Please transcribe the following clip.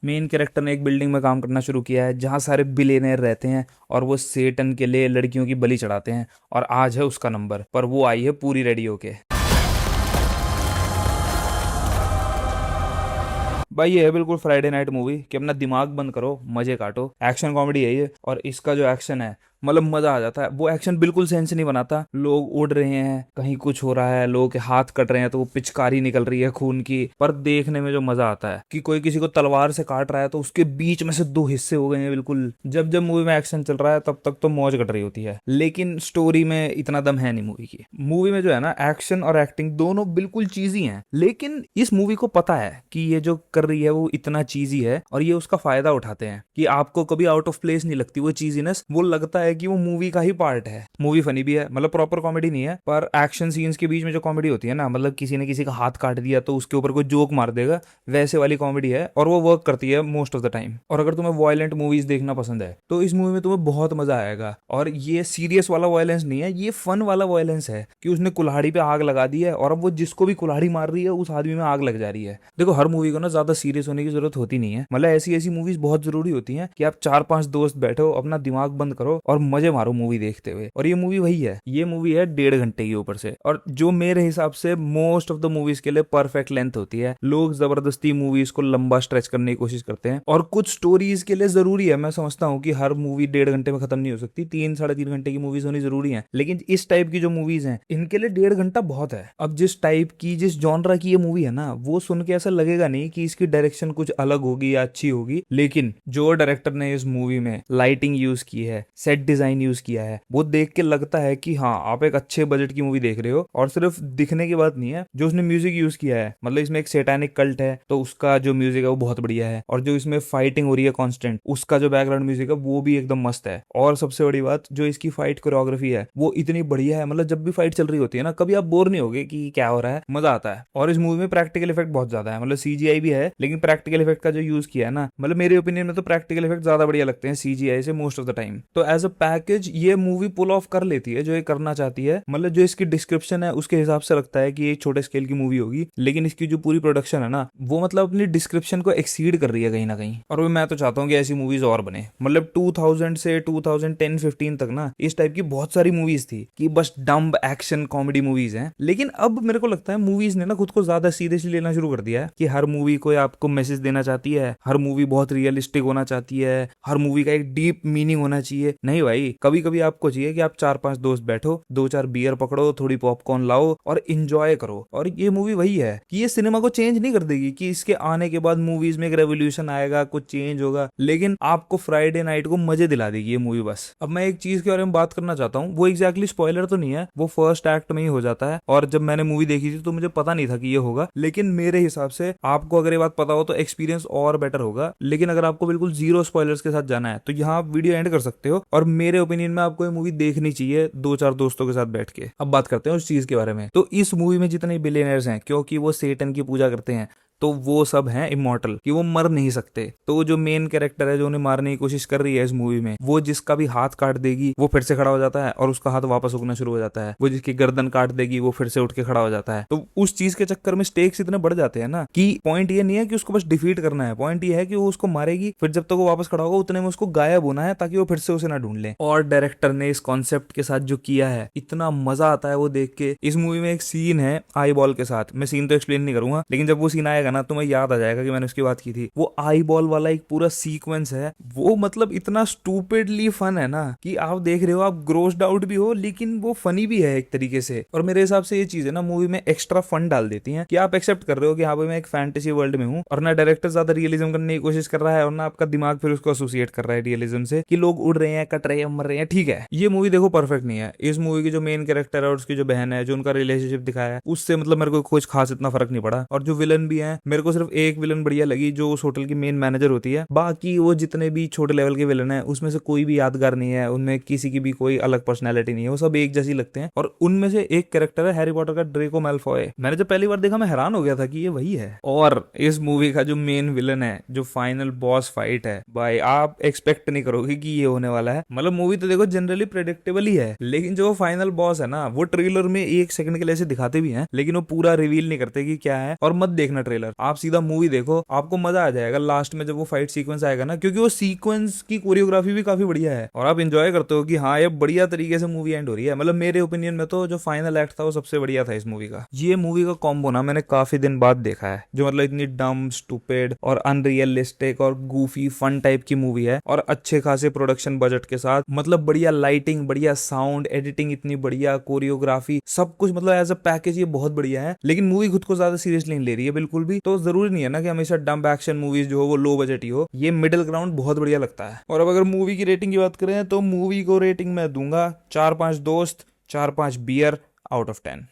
Main character ने एक building में काम करना शुरू किया है जहाँ सारे बिलियनर रहते हैं और वो सेटन के लिए लड़कियों की बलि चढ़ाते हैं। और आज है उसका नंबर, पर वो आई है पूरी रेडी होके। भाई ये है बिल्कुल फ्राइडे नाइट मूवी कि अपना दिमाग बंद करो, मजे काटो। एक्शन कॉमेडी है ये, और इसका जो एक्शन है मतलब मजा आ जाता है। वो एक्शन बिल्कुल सेंस नहीं बनाता। लोग उड़ रहे हैं, कहीं कुछ हो रहा है, लोगों के हाथ कट रहे हैं तो वो पिचकारी निकल रही है खून की, पर देखने में जो मजा आता है कि कोई किसी को तलवार से काट रहा है तो उसके बीच में से दो हिस्से हो गए हैं बिल्कुल। जब जब मूवी में एक्शन चल रहा है तब तक तो मौज कट रही होती है, लेकिन स्टोरी में इतना दम है नहीं मूवी की। मूवी में जो है ना, एक्शन और एक्टिंग दोनों बिल्कुल चीजी हैं, लेकिन इस मूवी को पता है कि ये जो कर रही है वो इतना चीजी है और ये उसका फायदा उठाते हैं कि आपको कभी आउट ऑफ प्लेस नहीं लगती वो चीजीनेस। वो लगता है कि वो मूवी का ही पार्ट है। मूवी फनी भी है, मतलब प्रॉपर कॉमेडी नहीं है, पर एक्शन सीन्स के बीच में जो कॉमेडी होती है ना, मतलब किसी ने किसी का हाथ काट दिया तो उसके ऊपर कोई जोक मार देगा, वैसे वाली कॉमेडी है और वो वर्क करती है मोस्ट ऑफ द टाइम। और अगर तुम्हें वायलेंट मूवीज देखना पसंद है तो इस मूवी में तुम्हें बहुत मजा आएगा। और ये सीरियस वाला वायलेंस नहीं है, ये फन वाला वायलेंस है कि उसने कुल्हाड़ी पे आग लगा दी है और अब वो जिसको भी कुल्हाड़ी मार रही है उस आदमी में आग लग जा रही है। देखो, हर मूवी को ना ज्यादा सीरियस होने की जरूरत होती नहीं है, मतलब ऐसी ऐसी मूवीज बहुत जरूरी होती हैं कि आप 4-5 दोस्त बैठो, अपना दिमाग बंद करो और मजे मारो मूवी देखते हुए। और ये मूवी वही है, ये मूवी है 1.5 घंटे के ऊपर से, और जो मेरे हिसाब से मोस्ट ऑफ द मूवीज के लिए परफेक्ट लेंथ होती है। लोग जबरदस्ती मूवीज को लंबा स्ट्रेच करने की कोशिश करते हैं, और कुछ स्टोरीज के लिए जरूरी है। मैं समझता हूँ कि हर मूवी 1.5 घंटे में खत्म नहीं हो सकती, 3-3.5 घंटे की मूवीज होनी जरूरी है, लेकिन इस टाइप की जो मूवीज हैं इनके लिए 1.5 घंटा बहुत है। अब जिस टाइप की, जिस जॉनरा की ये मूवी है ना, वो सुन के ऐसा लगेगा नहीं कि इसकी डायरेक्शन कुछ अलग होगी या अच्छी होगी, लेकिन जो डायरेक्टर ने इस मूवी में लाइटिंग यूज की है, सेट डिजाइन यूज किया है, वो देख के लगता है कि हाँ, आप एक अच्छे बजट की मूवी देख रहे हो। और सिर्फ दिखने की बात नहीं है, जो उसने म्यूजिक यूज किया है, मतलब इसमें एक सैटानिक कल्ट है तो उसका जो म्यूजिक है वो बहुत बढ़िया है, और जो इसमें फाइटिंग हो रही है कांस्टेंट, उसका जो बैकग्राउंड म्यूजिक है वो भी एकदम मस्त है। और सबसे बड़ी बात, जो इसकी फाइट कोरियोग्राफी है वो इतनी बढ़िया है, मतलब जब भी फाइट चल रही होती है ना, कभी आप बोर नहीं होगे कि क्या हो रहा है, मजा आता है। और इस मूवी में प्रैक्टिकल इफेक्ट बहुत ज्यादा है, मतलब सीजीआई भी है, लेकिन प्रैक्टिकल इफेक्ट का जो यूज किया है ना, मतलब मेरे ओपिनियन में तो प्रैक्टिकल इफेक्ट ज्यादा बढ़िया लगते हैं सीजीआई से मोस्ट ऑफ द टाइम। तो एज अ पैकेज ये मूवी पुल ऑफ कर लेती है जो ये करना चाहती है। मतलब जो इसकी डिस्क्रिप्शन है उसके हिसाब से लगता है कि ये छोटे स्केल की मूवी होगी, लेकिन इसकी जो पूरी प्रोडक्शन है ना, वो मतलब अपनी डिस्क्रिप्शन को एक्सीड कर रही है कहीं ना कहीं। और मैं तो चाहता हूँ कि ऐसी मूवीज और बने। मतलब 2000 से 2010-15 तक ना इस टाइप की बहुत सारी मूवीज थी कि बस डम्ब एक्शन कॉमेडी मूवीज हैं, लेकिन अब मेरे को लगता है मूवीज ने ना खुद को ज्यादा सीरियसली लेना शुरू कर दिया है कि हर मूवी कोई आपको मैसेज देना चाहती है, हर मूवी बहुत रियलिस्टिक होना चाहती है, हर मूवी का एक डीप मीनिंग होना चाहिए। नहीं भाई, कभी कभी आपको चाहिए कि आप 4-5 दोस्त बैठो, 2-4 बियर पकड़ो, थोड़ी पॉपकॉर्न लाओ और इंजॉय करो। और ये मूवी वही है कि ये सिनेमा को चेंज नहीं कर देगी कि इसके आने के बाद मूवीज में एक रेवोल्यूशन आएगा, कुछ चेंज होगा, लेकिन आपको फ्राइडे नाइट को मजे दिला देगी ये मूवी बस। अब मैं एक चीज के बारे में बात करना चाहता हूँ, वो एग्जैक्टली स्पॉइलर तो नहीं है, वो फर्स्ट एक्ट में ही हो जाता है, और जब मैंने मूवी देखी थी तो मुझे पता नहीं था कि ये होगा, लेकिन मेरे हिसाब से आपको अगर ये बात पता हो तो एक्सपीरियंस और बेटर होगा। लेकिन अगर आपको बिल्कुल जीरो स्पॉयलर्स के साथ जाना है तो यहाँ आप वीडियो एंड कर सकते हो, और मेरे ओपिनियन में आपको ये मूवी देखनी चाहिए 2-4 दोस्तों के साथ बैठ के। अब बात करते हैं उस चीज के बारे में। तो इस मूवी में जितने बिलियनर्स हैं, क्योंकि वो सेटन की पूजा करते हैं, तो वो सब हैं इमॉर्टल, कि वो मर नहीं सकते। तो जो मेन कैरेक्टर है जो उन्हें मारने की कोशिश कर रही है इस मूवी में, वो जिसका भी हाथ काट देगी वो फिर से खड़ा हो जाता है और उसका हाथ वापस उगना शुरू हो जाता है। वो जिसकी गर्दन काट देगी वो फिर से उठ के खड़ा हो जाता है। तो उस चीज के चक्कर में स्टेक्स इतने बढ़ जाते हैं ना कि पॉइंट ये नहीं है कि उसको बस डिफीट करना है, पॉइंट ये है कि वो उसको मारेगी, फिर जब तक वो वापस खड़ा होगा उतने में उसको गायब होना है ताकि वो फिर से उसे ना ढूंढ ले। और डायरेक्टर ने इस कॉन्सेप्ट के साथ जो किया है, इतना मजा आता है वो देख के। इस मूवी में एक सीन है आई बॉल के साथ, मैं सीन तो एक्सप्लेन नहीं करूंगा, लेकिन जब वो सीन आएगा ना तो मैं याद आ जाएगा कि मैंने उसकी बात की थी। वो आई बॉल वाला एक पूरा सीक्वेंस है, वो मतलब इतना स्टूपिडली फन है ना कि आप देख रहे हो, आप ग्रोस्ड आउट भी हो, लेकिन वो फनी भी है एक तरीके से। और मेरे हिसाब से ये चीज है ना मूवी में एक्स्ट्रा फन डाल देती है कि आप एक्सेप्ट कर रहे हो कि हाँ भाई मैं एक फैंटेसी वर्ल्ड में हूँ, और ना डायरेक्टर ज्यादा रियलिज्म करने की कोशिश कर रहा है और ना आपका दिमाग फिर उसको एसोसिएट कर रहा है रियलिज्म से कि लोग उड़ रहे हैं, कट रहे हैं, मर रहे हैं। ठीक है, ये मूवी देखो परफेक्ट नहीं है। इस मूवी की जो मेन कैरेक्टर है और उसकी जो बहन है, जो उनका रिलेशनशिप दिखाया है, उससे मतलब मेरे को कुछ खास इतना फर्क नहीं पड़ा। और जो विलन भी है, मेरे को सिर्फ एक विलन बढ़िया लगी जो उस होटल की मेन मैनेजर होती है। बाकी वो जितने भी छोटे लेवल के विलन है उसमें से कोई भी यादगार नहीं है, उनमें किसी की भी कोई अलग पर्सनैलिटी नहीं है, वो सब एक जैसी लगते हैं। और उनमें से एक कैरेक्टर है हैरी पॉटर का ड्रेको मैलफॉय। मैंने जब पहली बार देखा मैं हैरान हो गया था कि ये वही है। और इस मूवी का जो मेन विलन है, जो फाइनल बॉस फाइट है, भाई आप एक्सपेक्ट नहीं करोगे कि ये होने वाला है। मतलब मूवी तो देखो जनरली प्रेडिक्टेबल ही है, लेकिन जो फाइनल बॉस है ना, वो ट्रेलर में 1 सेकंड के लिए ऐसे दिखाते भी हैं, लेकिन वो पूरा रिवील नहीं करते कि क्या है। और मत देखना ट्रेलर, ट्रेलर, आप सीधा मूवी देखो, आपको मजा आ जाएगा लास्ट में जब वो फाइट सीक्वेंस आएगा ना, क्योंकि वो सीक्वेंस की कोरियोग्राफी भी काफी बढ़िया है और आप एंजॉय करते हो कि हाँ ये बढ़िया तरीके से मूवी एंड हो रही है। मतलब मेरे ओपिनियन में तो जो फाइनल एक्ट था वो सबसे बढ़िया था इस मूवी का। ये मूवी का कॉम्बो ना मैंने काफी दिन बाद देखा है, जो मतलब इतनी डम, स्टूपिड और अनरियलिस्टिक और गूफी फन टाइप की मूवी है और अच्छे खासे प्रोडक्शन बजट के साथ, मतलब बढ़िया लाइटिंग, बढ़िया साउंड, एडिटिंग इतनी बढ़िया, कोरियोग्राफी, सब कुछ मतलब एज अ पैकेज ये बहुत बढ़िया है। लेकिन मूवी खुद को ज्यादा सीरियसली नहीं ले रही है बिल्कुल भी, तो जरूरी नहीं है ना कि हमेशा डम्प एक्शन मूवीज जो हो वो लो बजट ही हो, ये मिडिल ग्राउंड बहुत बढ़िया लगता है। और अब अगर मूवी की रेटिंग की बात करें तो मूवी को रेटिंग मैं दूंगा 4-5 दोस्त 4-5 बियर आउट ऑफ 10।